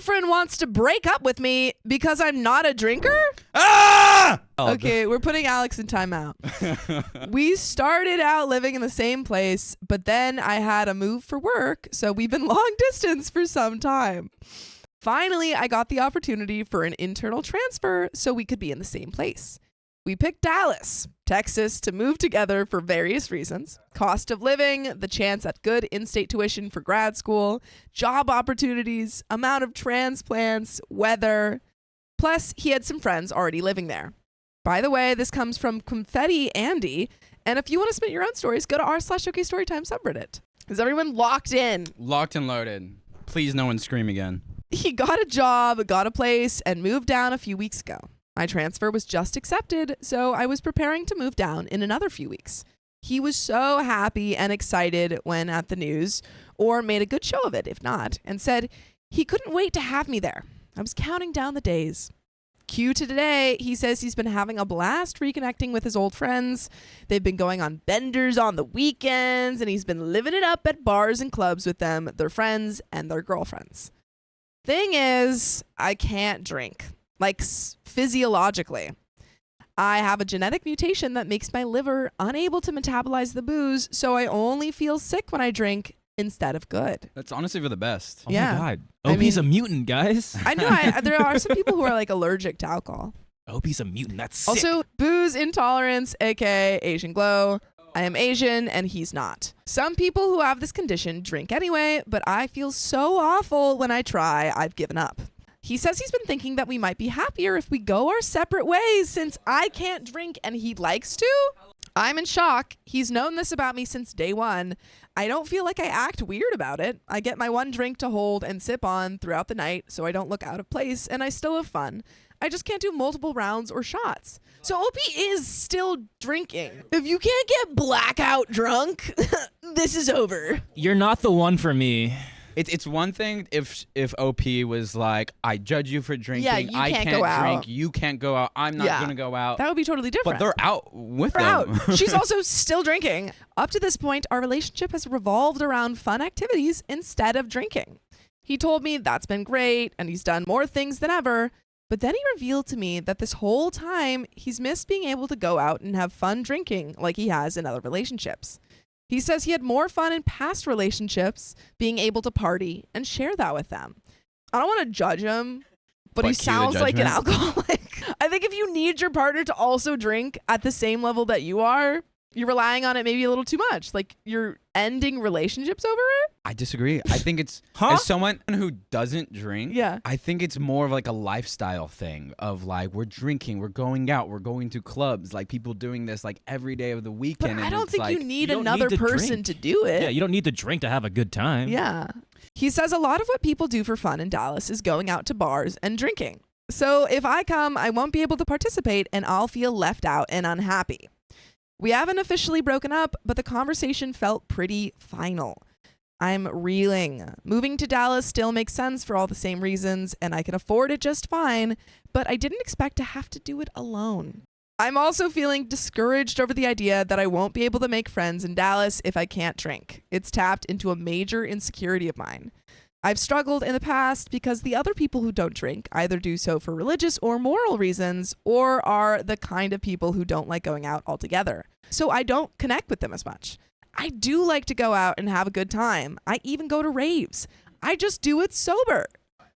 boyfriend wants to break up with me because I'm not a drinker? Ah! Okay, we're putting Alex in timeout. We started out living in the same place, but then I had a move for work, so we've been long distance for some time. Finally, I got the opportunity for an internal transfer so we could be in the same place. We picked Dallas, Texas, to move together for various reasons. Cost of living, the chance at good in-state tuition for grad school, job opportunities, amount of transplants, weather. Plus, he had some friends already living there. By the way, this comes from Confetti Andy. And if you want to submit your own stories, go to r/OKStorytime subreddit. Is everyone locked in? Locked and loaded. Please no one scream again. He got a job, got a place, and moved down a few weeks ago. My transfer was just accepted, so I was preparing to move down in another few weeks. He was so happy and excited when at the news, or made a good show of it if not, and said he couldn't wait to have me there. I was counting down the days. Cue to today, he says he's been having a blast reconnecting with his old friends. They've been going on benders on the weekends, and he's been living it up at bars and clubs with them, their friends, and their girlfriends. Thing is, I can't drink. Like physiologically. I have a genetic mutation that makes my liver unable to metabolize the booze, so I only feel sick when I drink instead of good. That's honestly for the best. Oh Yeah. my God. OP's a mutant, guys. I know there are some people who are like allergic to alcohol. OP's a mutant. That's sick. Also, booze intolerance, aka Asian glow. I am Asian and he's not. Some people who have this condition drink anyway, but I feel so awful when I try, I've given up. He says he's been thinking that we might be happier if we go our separate ways since I can't drink and he likes to. I'm in shock. He's known this about me since day one. I don't feel like I act weird about it. I get my one drink to hold and sip on throughout the night so I don't look out of place and I still have fun. I just can't do multiple rounds or shots. So OP is still drinking. If you can't get blackout drunk, this is over. You're not the one for me. It's one thing if OP was like, I judge you for drinking. Yeah, you I can't can't go out. drink. You can't go out. I'm not going to go out. That would be totally different. But they're out with They're them. out. She's also still drinking. Up to this point, our relationship has revolved around fun activities instead of drinking. He told me that's been great and he's done more things than ever. But then he revealed to me that this whole time he's missed being able to go out and have fun drinking like he has in other relationships. He says he had more fun in past relationships, being able to party and share that with them. I don't want to judge him, but he Cue the sounds like an judgment. alcoholic. I think if you need your partner to also drink at the same level that you are, you're relying on it maybe a little too much. Like you're ending relationships over it. I disagree. I think it's, Huh? as someone who doesn't drink, Yeah. I think it's more of like a lifestyle thing of like, we're drinking, we're going out, we're going to clubs, like people doing this like every day of the But weekend. I and don't it's think like, you need you don't another need to person drink. to do it. Yeah, you don't need to drink to have a good time. Yeah. He says a lot of what people do for fun in Dallas is going out to bars and drinking. So if I come, I won't be able to participate and I'll feel left out and unhappy. We haven't officially broken up, but the conversation felt pretty final. I'm reeling. Moving to Dallas still makes sense for all the same reasons, and I can afford it just fine, but I didn't expect to have to do it alone. I'm also feeling discouraged over the idea that I won't be able to make friends in Dallas if I can't drink. It's tapped into a major insecurity of mine. I've struggled in the past because the other people who don't drink either do so for religious or moral reasons or are the kind of people who don't like going out altogether. So I don't connect with them as much. I do like to go out and have a good time. I even go to raves. I just do it sober.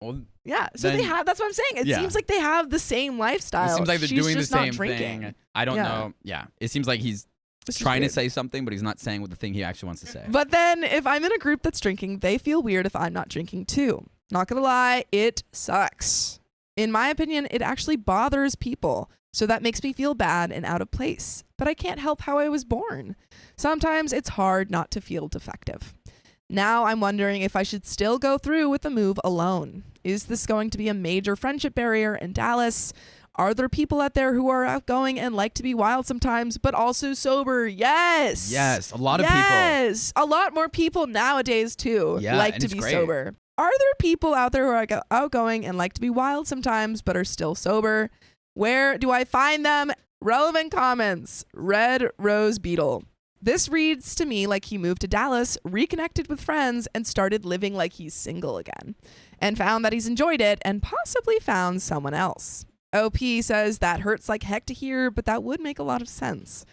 Well, Yeah, so Then- they have, that's what I'm saying. It Yeah. seems like they have the same lifestyle. it seems like they're She's doing the just not same drinking. thing. I don't Yeah. know. Yeah. It seems like he's It's just trying to weird. say something, but he's not saying what the thing he actually wants to say. But then if I'm in a group that's drinking, they feel weird if I'm not drinking too. Not gonna lie, it sucks. In my opinion, it actually bothers people. So that makes me feel bad and out of place. But I can't help how I was born. Sometimes it's hard not to feel defective. Now I'm wondering if I should still go through with the move alone. Is this going to be a major friendship barrier in Dallas? Are there people out there who are outgoing and like to be wild sometimes, but also sober? Yes. Yes, a lot of people. Yes. A lot more people nowadays, too, Yeah, like and to it's be great. sober. Are there people out there who are outgoing and like to be wild sometimes, but are still sober? Where do I find them? Relevant comments. Red Rose Beetle. This reads to me like he moved to Dallas, reconnected with friends, and started living like he's single again. and found that he's enjoyed it and possibly found someone else. OP says that hurts like heck to hear, but that would make a lot of sense.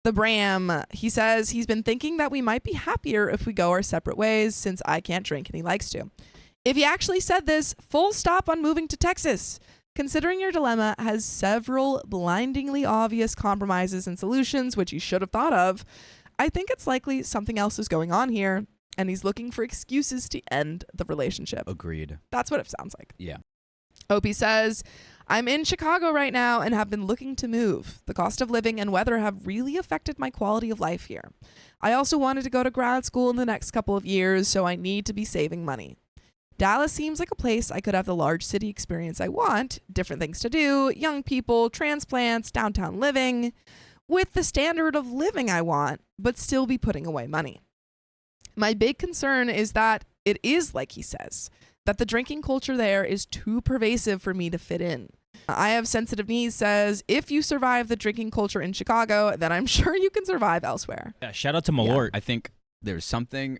The Bram, he says he's been thinking that we might be happier if we go our separate ways since I can't drink and he likes to. If he actually said this, full stop on moving to Texas. Considering your dilemma has several blindingly obvious compromises and solutions, which you should have thought of, I think it's likely something else is going on here, and he's looking for excuses to end the relationship. Agreed. That's what it sounds like. Yeah. Opie says, I'm in Chicago right now and have been looking to move. The cost of living and weather have really affected my quality of life here. I also wanted to go to grad school in the next couple of years, so I need to be saving money. Dallas seems like a place I could have the large city experience I want, different things to do, young people, transplants, downtown living, with the standard of living I want, but still be putting away money. My big concern is that it is like he says, that the drinking culture there is too pervasive for me to fit in. I have sensitive needs says, if you survive the drinking culture in Chicago, then I'm sure you can survive elsewhere. Yeah, shout out to Malort. I think there's something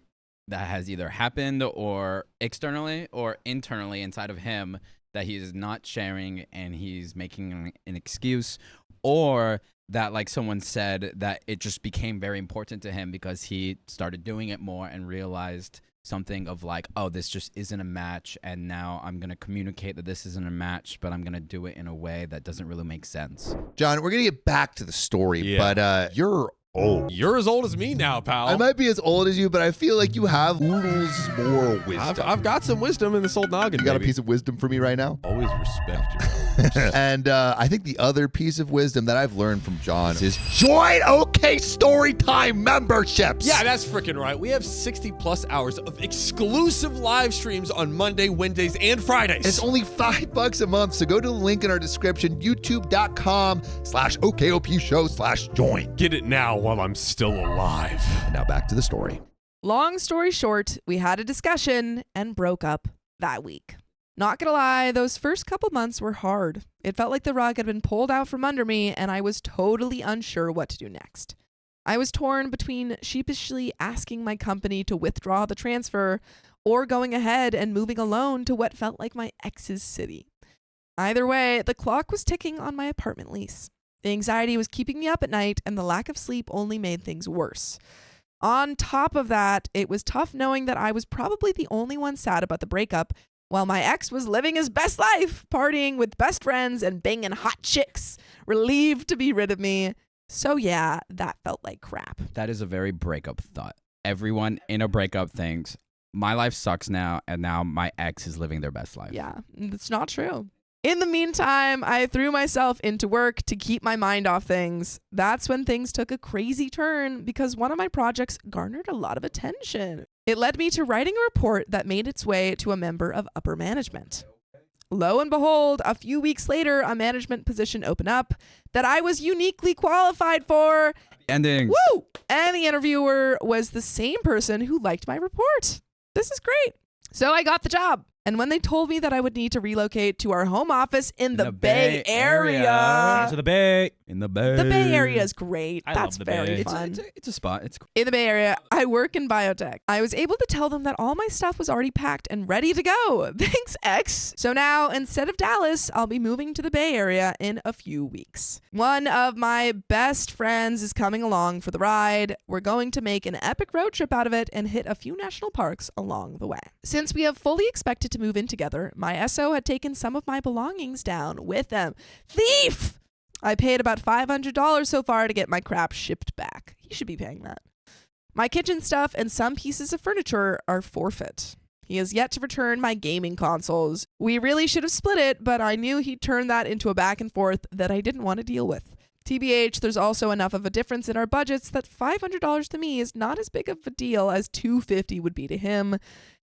that has either happened or externally or internally inside of him that he is not sharing and he's making an excuse, or that, like someone said, that it just became very important to him because he started doing it more and realized something of like, oh, this just isn't a match, and now I'm going to communicate that this isn't a match, but I'm going to do it in a way that doesn't really make sense. John, we're going to get back to the story, but you're old. You're as old as me now, pal. I might be as old as you, but I feel like you have oodles more wisdom. I've got some wisdom in this old noggin. You got a piece of wisdom for me right now? Always respect your And I think the other piece of wisdom that I've learned from John is join OK Storytime memberships. Yeah, that's freaking right. We have 60 plus hours of exclusive live streams on Monday, Wednesdays, and Fridays. It's only $5 a month, so go to the link in our description, youtube.com/OKOP show/join. Get it now while I'm still alive. Now back to the story. Long story short, we had a discussion and broke up that week. Not gonna lie, those first couple months were hard. It felt like the rug had been pulled out from under me and I was totally unsure what to do next. I was torn between sheepishly asking my company to withdraw the transfer or going ahead and moving alone to what felt like my ex's city. Either way, the clock was ticking on my apartment lease. The anxiety was keeping me up at night and the lack of sleep only made things worse. On top of that, it was tough knowing that I was probably the only one sad about the breakup, while my ex was living his best life, partying with best friends and banging hot chicks, relieved to be rid of me. So yeah, that felt like crap. That is a very breakup thought. Everyone in a breakup thinks, my life sucks now, and now my ex is living their best life. Yeah, it's not true. In the meantime, I threw myself into work to keep my mind off things. That's when things took a crazy turn because one of my projects garnered a lot of attention. It led me to writing a report that made its way to a member of upper management. Lo and behold, a few weeks later, a management position opened up that I was uniquely qualified for. Endings. Woo! And the interviewer was the same person who liked my report. This is great. So I got the job. And when they told me that I would need to relocate to our home office in the Bay Area. To the Bay. In the Bay. The Bay Area is great. I That's love the very Bay. fun. It's a spot. It's In the Bay Area, I work in biotech. I was able to tell them that all my stuff was already packed and ready to go. Thanks, X. So now, instead of Dallas, I'll be moving to the Bay Area in a few weeks. One of my best friends is coming along for the ride. We're going to make an epic road trip out of it and hit a few national parks along the way. Since we have fully expected to move in together, my SO had taken some of my belongings down with them. Thief! I paid about $500 so far to get my crap shipped back. He should be paying that. My kitchen stuff and some pieces of furniture are forfeit. He has yet to return my gaming consoles. We really should have split it, but I knew he'd turn that into a back and forth that I didn't want to deal with. TBH, there's also enough of a difference in our budgets that $500 to me is not as big of a deal as $250 would be to him.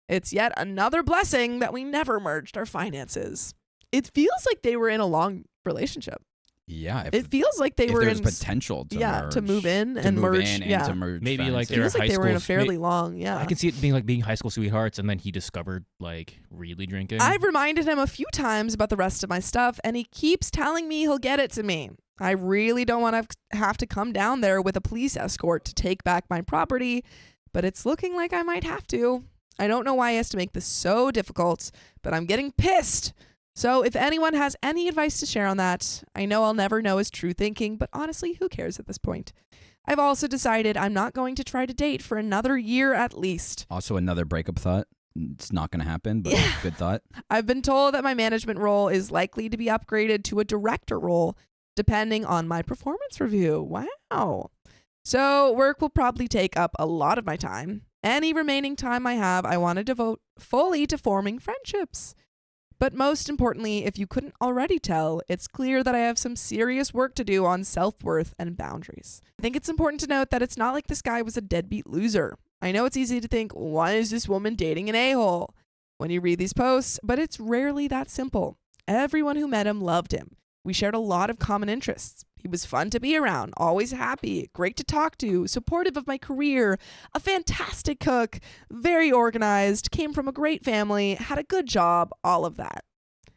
It's yet another blessing that we never merged our finances. It feels like they were in a long relationship. Yeah. It feels like they were there's in potential to merge, to move in to and move merge. in Yeah, and to merge. Maybe friends. like it feels they were like high they were in a school- fairly long. Yeah, I can see it being high school sweethearts, and then he discovered like really drinking. I've reminded him a few times about the rest of my stuff, and he keeps telling me he'll get it to me. I really don't want to have to come down there with a police escort to take back my property, but it's looking like I might have to. I don't know why he has to make this so difficult, but I'm getting pissed. So if anyone has any advice to share on that, I know I'll never know his true thinking, but honestly, who cares at this point? I've also decided I'm not going to try to date for another year at least. Also, another breakup thought. It's not going to happen, but good thought. I've been told that my management role is likely to be upgraded to a director role, depending on my performance review. Wow. So work will probably take up a lot of my time. Any remaining time I have, I want to devote fully to forming friendships. But most importantly, if you couldn't already tell, it's clear that I have some serious work to do on self-worth and boundaries. I think it's important to note that it's not like this guy was a deadbeat loser. I know it's easy to think, why is this woman dating an a-hole? When you read these posts, but it's rarely that simple. Everyone who met him loved him. We shared a lot of common interests. He was fun to be around, always happy, great to talk to, supportive of my career, a fantastic cook, very organized, came from a great family, had a good job, all of that.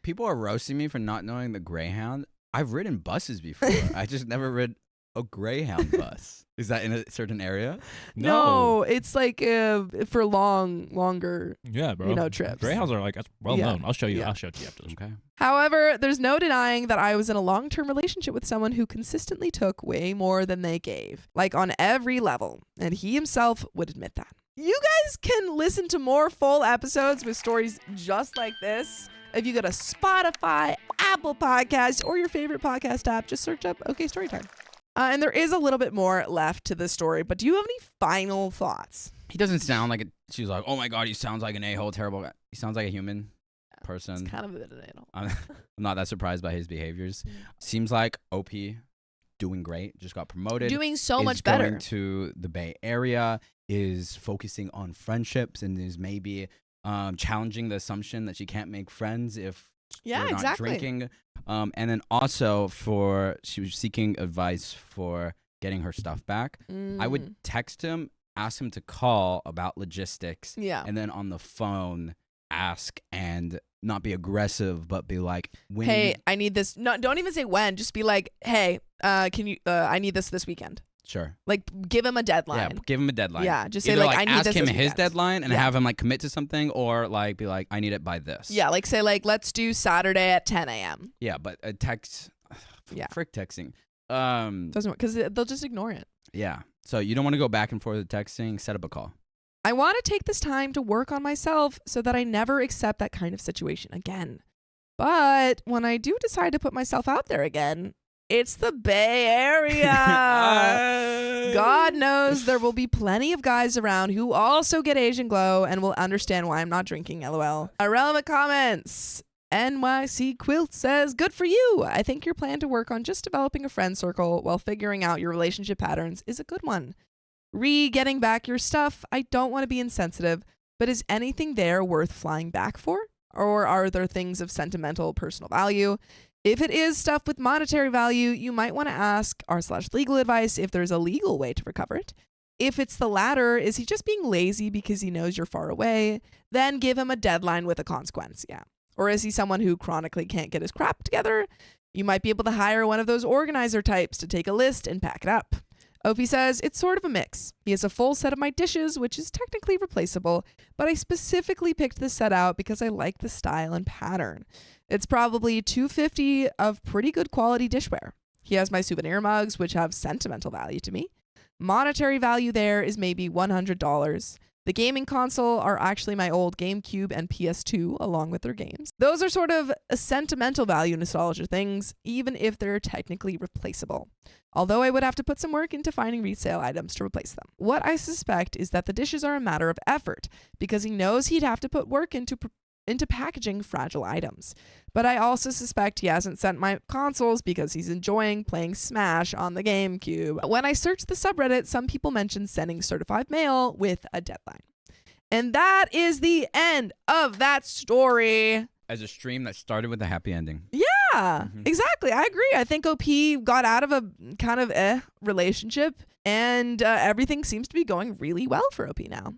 People are roasting me for not knowing the Greyhound. I've ridden buses before. I just never rid a Greyhound bus. Is that in a certain area? No, it's like for longer, Yeah, bro. trips. Greyhounds are like, that's well known. I'll show you. Yeah. I'll show it to you after this. Okay. However, there's no denying that I was in a long-term relationship with someone who consistently took way more than they gave, like on every level, and he himself would admit that. You guys can listen to more full episodes with stories just like this. If you go to Spotify, Apple Podcasts, or your favorite podcast app, just search up OK Storytime. And there is a little bit more left to the story, but do you have any final thoughts? He doesn't sound like she's like, oh my God, he sounds like an a-hole, terrible guy. He sounds like a human person. It's kind of a bit of an anal. I'm not that surprised by his behaviors. Seems like OP doing great, just got promoted. Doing so is much better. Going to the Bay Area, is focusing on friendships, and is maybe challenging the assumption that she can't make friends if Yeah, you're not exactly. drinking. And then also she was seeking advice for getting her stuff back. I would text him, ask him to call about logistics, Yeah. and then on the phone ask and not be aggressive, but be like, when Hey, I need this. No, don't even say when. Just be like, hey, can you? I need this weekend. Sure. Like, give him a deadline. Yeah, give him a deadline. Yeah, just say Either like, I need ask this him this his weekend. deadline and Yeah. have him like commit to something, or like be like, I need it by this. Yeah, like say like, let's do Saturday at 10 a.m. Yeah, but a text. Yeah. Frick texting. Doesn't work because they'll just ignore it. Yeah. So you don't want to go back and forth with texting. Set up a call. I want to take this time to work on myself so that I never accept that kind of situation again. But when I do decide to put myself out there again, it's the Bay Area. God knows there will be plenty of guys around who also get Asian glow and will understand why I'm not drinking, lol. Irrelevant comments. NYC Quilt says, good for you. I think your plan to work on just developing a friend circle while figuring out your relationship patterns is a good one. Getting back your stuff. I don't want to be insensitive, but is anything there worth flying back for? Or are there things of sentimental personal value? If it is stuff with monetary value, you might want to ask r/legal advice if there's a legal way to recover it. If it's the latter, is he just being lazy because he knows you're far away? Then give him a deadline with a consequence, yeah. Or is he someone who chronically can't get his crap together? You might be able to hire one of those organizer types to take a list and pack it up. Opie says, it's sort of a mix. He has a full set of my dishes, which is technically replaceable, but I specifically picked this set out because I like the style and pattern. It's probably $250 of pretty good quality dishware. He has my souvenir mugs, which have sentimental value to me. Monetary value there is maybe $100. The gaming console are actually my old GameCube and PS2 along with their games. Those are sort of a sentimental value nostalgia things, even if they're technically replaceable. Although I would have to put some work into finding resale items to replace them. What I suspect is that the dishes are a matter of effort, because he knows he'd have to put work into packaging fragile items. But I also suspect he hasn't sent my consoles because he's enjoying playing Smash on the GameCube. When I searched the subreddit, some people mentioned sending certified mail with a deadline. And that is the end of that story. As a stream that started with a happy ending. Yeah, exactly. I agree. I think OP got out of a kind of relationship, and everything seems to be going really well for OP now.